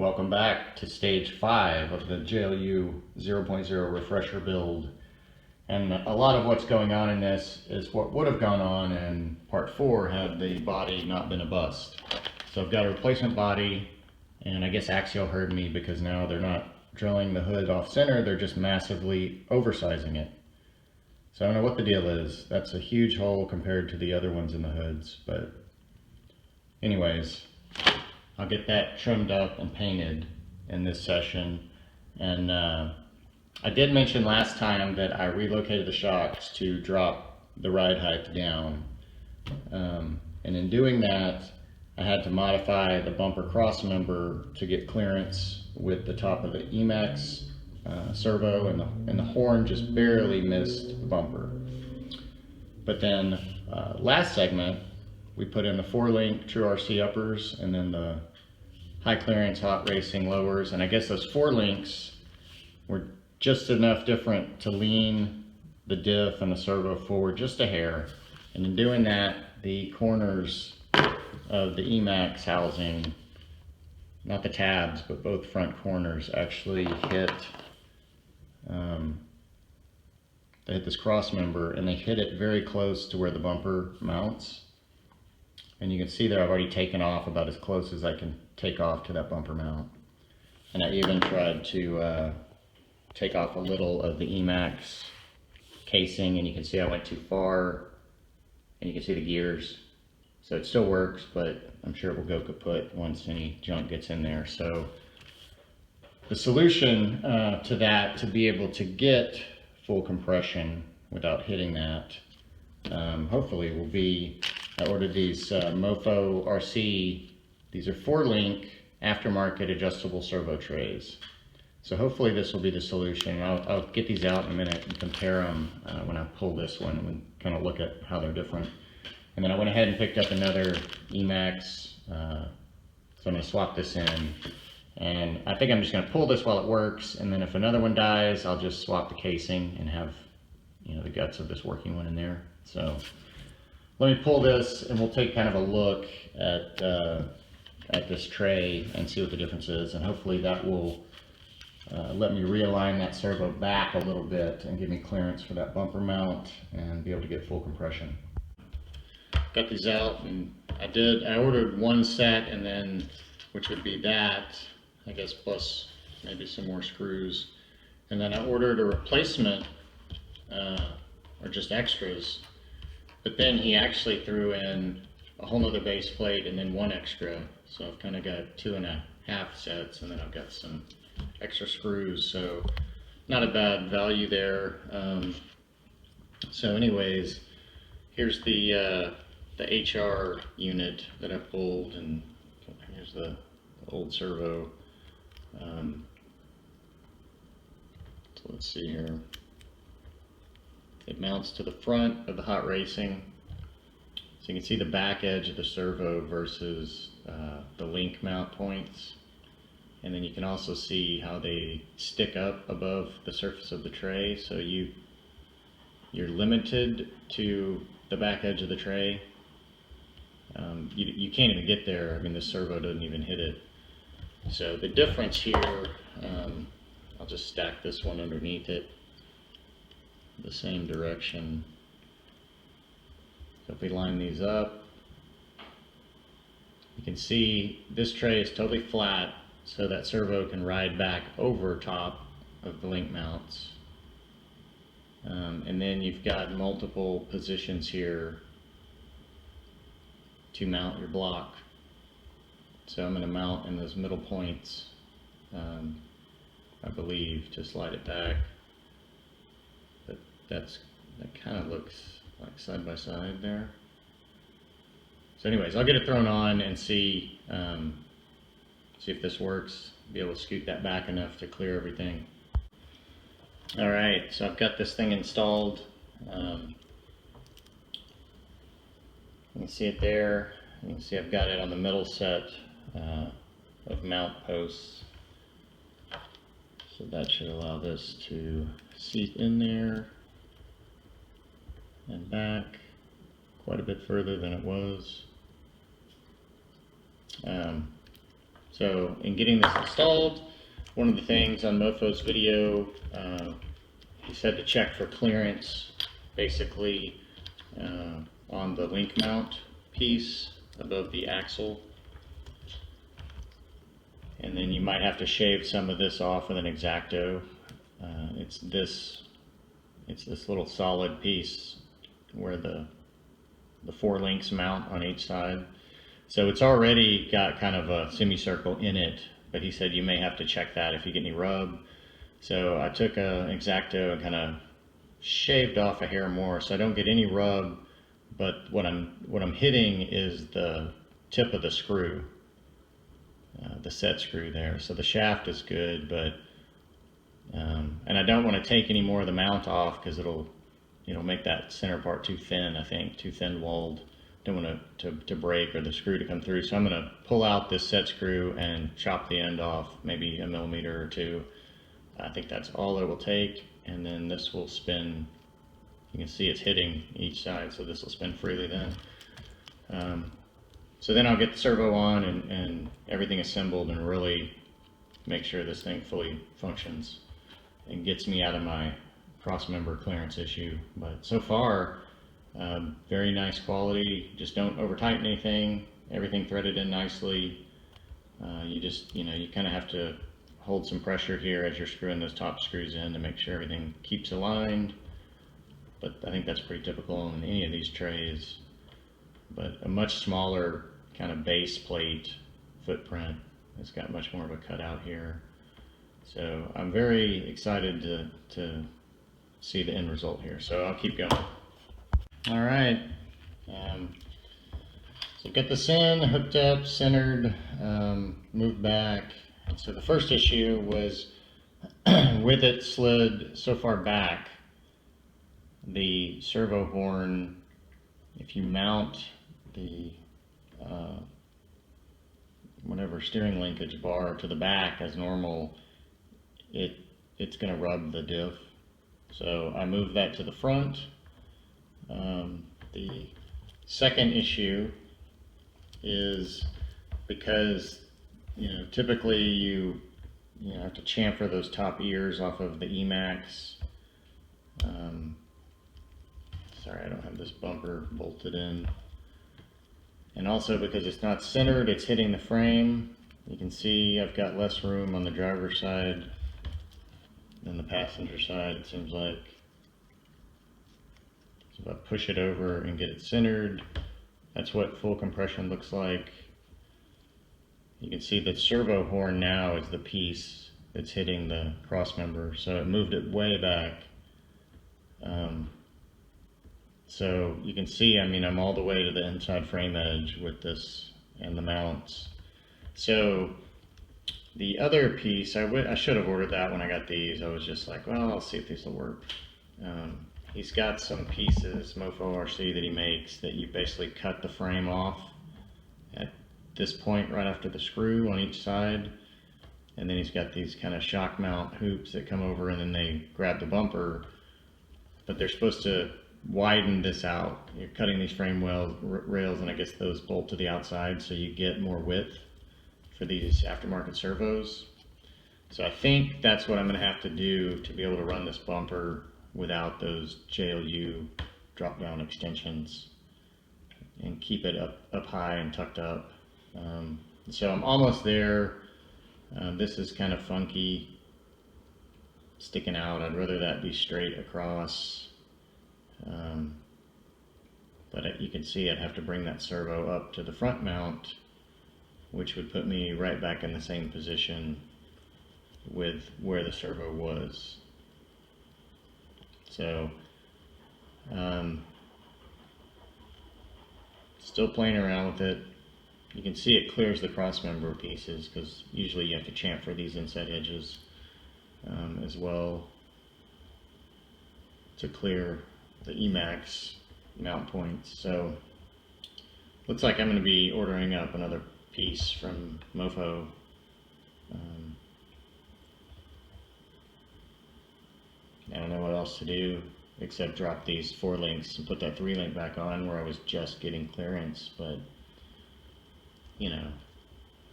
Welcome back to stage 5 of the JLU 0.0 refresher build. And a lot of what's going on in this is what would have gone on in part 4 had the body not been a bust. So I've got a replacement body, and I guess Axial heard me because now they're not drilling the hood off center, they're just massively oversizing it. So I don't know what the deal is. That's a huge hole compared to the other ones in the hoods, but anyways, I'll get that trimmed up and painted in this session. And I did mention last time that I relocated the shocks to drop the ride height down. And in doing that, I had to modify the bumper cross member to get clearance with the top of the Emax servo, and the horn just barely missed the bumper. But then last segment, we put in the 4-link True RC uppers and then the high clearance hot racing lowers. And I guess those 4 links were just enough different to lean the diff and the servo forward just a hair. And in doing that, the corners of the Emax housing, not the tabs, but both front corners actually hit, they hit this cross member, and they hit it very close to where the bumper mounts. And you can see that I've already taken off about as close as I can take off to that bumper mount. And I even tried to take off a little of the Emax casing, and you can see I went too far, and you can see the gears. So it still works, but I'm sure it will go kaput once any junk gets in there. So the solution to that, to be able to get full compression without hitting that, hopefully will be, I ordered these Mofo RC. These are 4-link aftermarket adjustable servo trays. So hopefully this will be the solution. I'll get these out in a minute and compare them when I pull this one and kind of look at how they're different. And then I went ahead and picked up another Emax, so I'm going to swap this in. And I think I'm just going to pull this while it works, and then if another one dies, I'll just swap the casing and have, you know, the guts of this working one in there. So let me pull this, and we'll take kind of a look at this tray and see what the difference is, and hopefully that will let me realign that servo back a little bit and give me clearance for that bumper mount and be able to get full compression. Got these out, and I ordered one set, and then, which would be that, I guess, plus maybe some more screws. And then I ordered a replacement, or just extras. But then he actually threw in a whole nother base plate and then one extra. So I've kind of got 2.5 sets, and then I've got some extra screws. So not a bad value there. So anyways, here's the HR unit that I pulled, and here's the old servo. So let's see here. It mounts to the front of the hot racing, so you can see the back edge of the servo versus the link mount points, and then you can also see how they stick up above the surface of the tray. So you're limited to the back edge of the tray. You can't even get there. I mean, the servo doesn't even hit it. So the difference here, I'll just stack this one underneath it the same direction. So if we line these up, you can see this tray is totally flat, so that servo can ride back over top of the link mounts. And then you've got multiple positions here to mount your block. So I'm going to mount in those middle points, I believe, to slide it back. But that kind of looks like side by side there. So anyways, I'll get it thrown on and see if this works. Be able to scoot that back enough to clear everything. All right, so I've got this thing installed. You can see it there. You can see I've got it on the middle set of mount posts. So that should allow this to seat in there and back quite a bit further than it was. So in getting this installed, one of the things on Mofo's video, he said to check for clearance, basically on the link mount piece above the axle. And then you might have to shave some of this off with an X-Acto. It's this little solid piece where the 4 links mount on each side. So it's already got kind of a semicircle in it, but he said you may have to check that if you get any rub. So I took an X-Acto and kind of shaved off a hair more so I don't get any rub, but what I'm hitting is the tip of the screw, the set screw there. So the shaft is good, but and I don't want to take any more of the mount off because it'll make that center part too thin, I think, too thin walled. Don't want it to break or the screw to come through. So I'm going to pull out this set screw and chop the end off, maybe 1 millimeter or 2. I think that's all it will take, and then this will spin. You can see it's hitting each side, so this will spin freely then. So then I'll get the servo on and everything assembled and really make sure this thing fully functions and gets me out of my cross member clearance issue. But so far, very nice quality. Just don't over tighten anything. Everything threaded in nicely. You kind of have to hold some pressure here as you're screwing those top screws in to make sure everything keeps aligned. But I think that's pretty typical on any of these trays. But a much smaller kind of base plate footprint. It's got much more of a cutout here. So I'm very excited to see the end result here. So I'll keep going. All right. So get this in, hooked up, centered, moved back. So the first issue was with it slid so far back, the servo horn, if you mount the whatever steering linkage bar to the back as normal, it's going to rub the diff. So I moved that to the front. The second issue is because typically you have to chamfer those top ears off of the Emax. Sorry, I don't have this bumper bolted in. And also because it's not centered, it's hitting the frame. You can see I've got less room on the driver's side than the passenger side, it seems like. So if I push it over and get it centered, that's what full compression looks like. You can see that servo horn now is the piece that's hitting the cross member, so it moved it way back. So you can see, I'm all the way to the inside frame edge with this and the mounts. So the other piece, I should have ordered that when I got these. I was just like, well, I'll see if these will work. He's got some pieces, Mofo RC, that he makes that you basically cut the frame off at this point right after the screw on each side. And then he's got these kind of shock mount hoops that come over and then they grab the bumper. But they're supposed to widen this out. You're cutting these frame rails and I guess those bolt to the outside so you get more width for these aftermarket servos. So I think that's what I'm going to have to do to be able to run this bumper without those JLU drop down extensions and keep it up high and tucked up. So I'm almost there. This is kind of funky, sticking out. I'd rather that be straight across. But you can see I'd have to bring that servo up to the front mount, which would put me right back in the same position with where the servo was. So still playing around with it. You can see it clears the cross member pieces because usually you have to chamfer these inside edges as well to clear the Emax mount points. So looks like I'm going to be ordering up another piece from Mofo. I don't know what else to do except drop these 4 links and put that 3 link back on where I was just getting clearance, but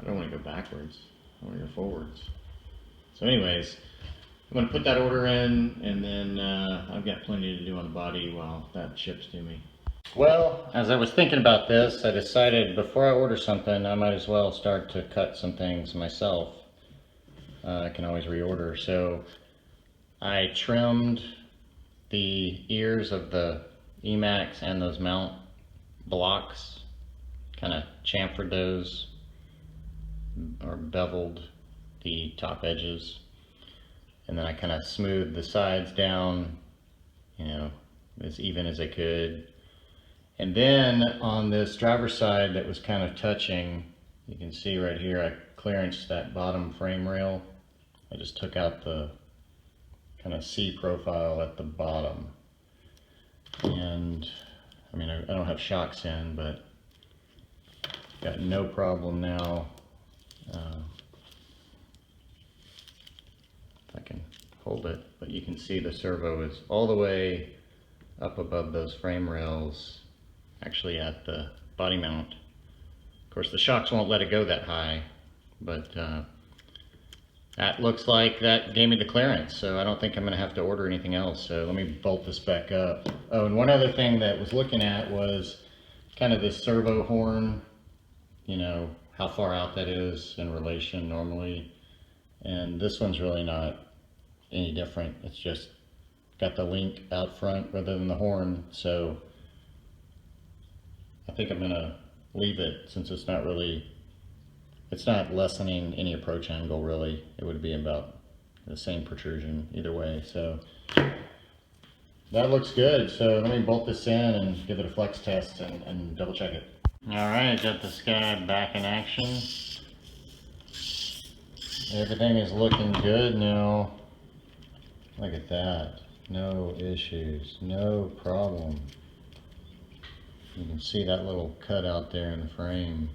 I don't want to go backwards. I want to go forwards. So anyways, I'm going to put that order in, and then I've got plenty to do on the body while that ships to me. Well, as I was thinking about this, I decided before I order something, I might as well start to cut some things myself. I can always reorder. So I trimmed the ears of the Emax and those mount blocks, kind of chamfered those, or beveled the top edges, and then I kind of smoothed the sides down, you know, as even as I could. And then on this driver's side that was kind of touching, you can see right here, I clearanced that bottom frame rail. I just took out the kind of C profile at the bottom. And I mean, I don't have shocks in, but got no problem now. If I can hold it, but you can see the servo is all the way up above those frame rails, actually at the body mount. Of course, the shocks won't let it go that high, but that looks like that gave me the clearance, so I don't think I'm going to have to order anything else. So let me bolt this back up. Oh, and one other thing that I was looking at was kind of this servo horn, you know, how far out that is in relation normally. And this one's really not any different. It's just got the link out front rather than the horn. So I think I'm going to leave it, since it's not lessening any approach angle really. It would be about the same protrusion either way. So that looks good. So let me bolt this in and give it a flex test and double check it. All right, got this guy back in action. Everything is looking good now. Look at that. No issues, no problem. You can see that little cut out there in the frame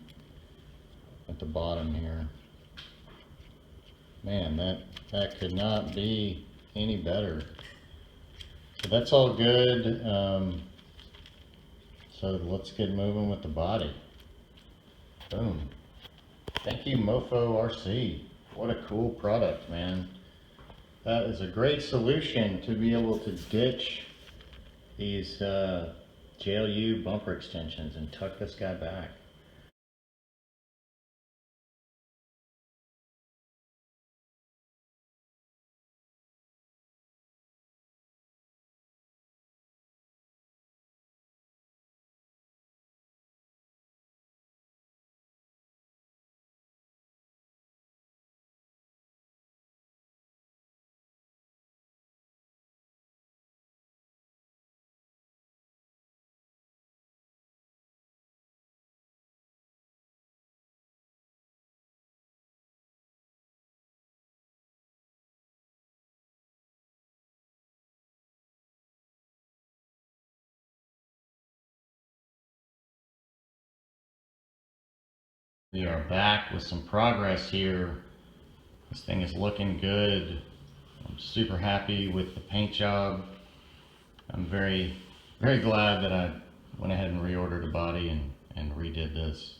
at the bottom here. Man, that could not be any better. So that's all good. So let's get moving with the body. Boom. Thank you, Mofo RC. What a cool product, man. That is a great solution to be able to ditch these JLU bumper extensions and tuck this guy back. We are back with some progress here. This thing is looking good. I'm super happy with the paint job. I'm very, very glad that I went ahead and reordered a body and redid this.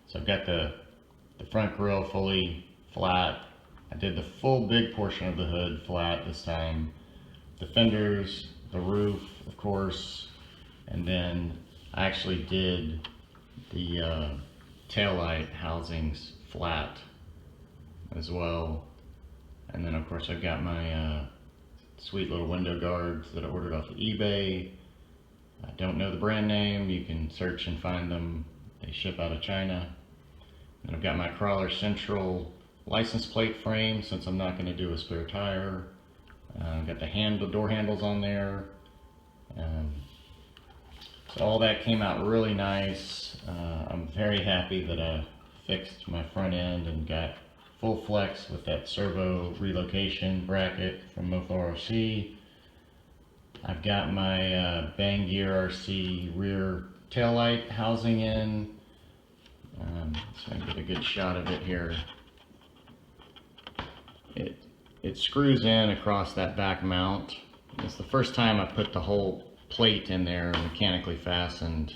So I've got the front grille fully flat. I did the full big portion of the hood flat this time. The fenders, the roof, of course, and then I actually did the taillight housings flat as well. And then of course I've got my sweet little window guards that I ordered off of eBay. I don't know the brand name. You can search and find them. They ship out of China. And I've got my Crawler Central license plate frame, since I'm not going to do a spare tire. I've got the door handles on there. So all that came out really nice. I'm very happy that I fixed my front end and got full flex with that servo relocation bracket from Mofo RC. I've got my Bang Gear RC rear taillight housing in. So I can get a good shot of it here. It screws in across that back mount. It's the first time I put the whole plate in there mechanically fastened,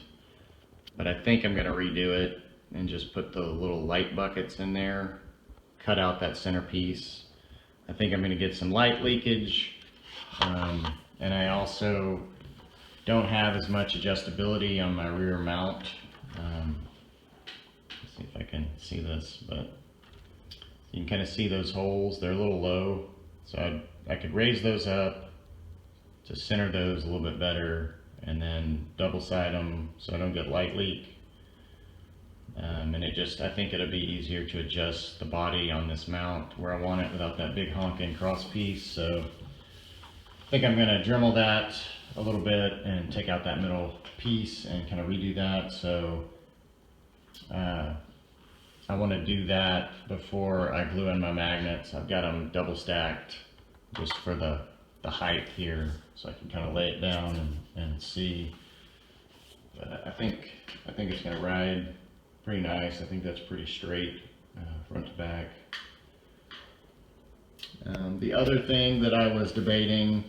but I think I'm going to redo it. and just put the little light buckets in there, cut out that centerpiece. I think I'm going to get some light leakage, and I also don't have as much adjustability on my rear mount. Let's see if I can see this, but you can kind of see those holes. They're a little low, so I could raise those up to center those a little bit better, and then double side them so I don't get light leak. And I think it'll be easier to adjust the body on this mount where I want it without that big honking cross piece. So I think I'm going to Dremel that a little bit and take out that middle piece and kind of redo that. So I want to do that before I glue in my magnets. I've got them double stacked just for the height here, so I can kind of lay it down and see. But I think it's going to ride pretty nice. I think that's pretty straight front to back. The other thing that I was debating,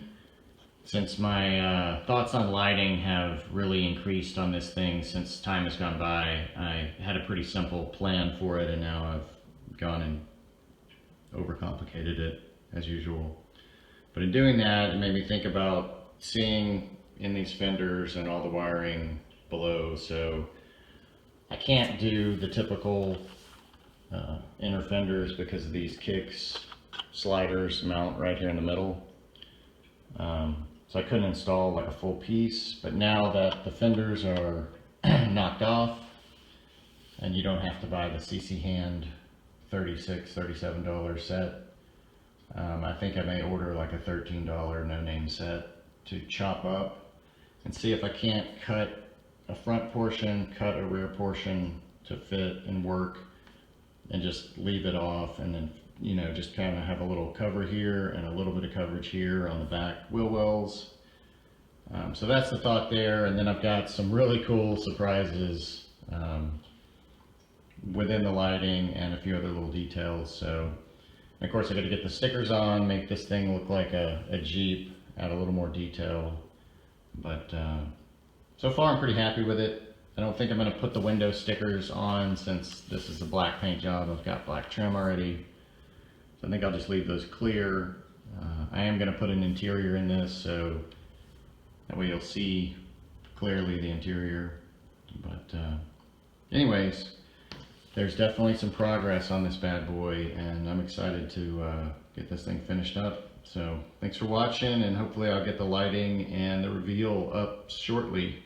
since my thoughts on lighting have really increased on this thing since time has gone by, I had a pretty simple plan for it, and now I've gone and overcomplicated it as usual. But in doing that, it made me think about seeing in these fenders and all the wiring below. So I can't do the typical inner fenders because of these kicks. Sliders mount right here in the middle. So I couldn't install like a full piece, but now that the fenders are knocked off and you don't have to buy the CC hand $36, $37 set, I think I may order like a $13 no-name set to chop up and see if I can't cut a front portion, cut a rear portion to fit and work, and just leave it off, and then, you know, just kind of have a little cover here and a little bit of coverage here on the back wheel wells. So that's the thought there. And then I've got some really cool surprises within the lighting and a few other little details. So, of course, I got to get the stickers on, make this thing look like a Jeep, add a little more detail. But so far I'm pretty happy with it. I don't think I'm going to put the window stickers on since this is a black paint job. I've got black trim already. So I think I'll just leave those clear. I am going to put an interior in this, so that way you'll see clearly the interior. But anyways, there's definitely some progress on this bad boy, and I'm excited to get this thing finished up. So thanks for watching, and hopefully I'll get the lighting and the reveal up shortly.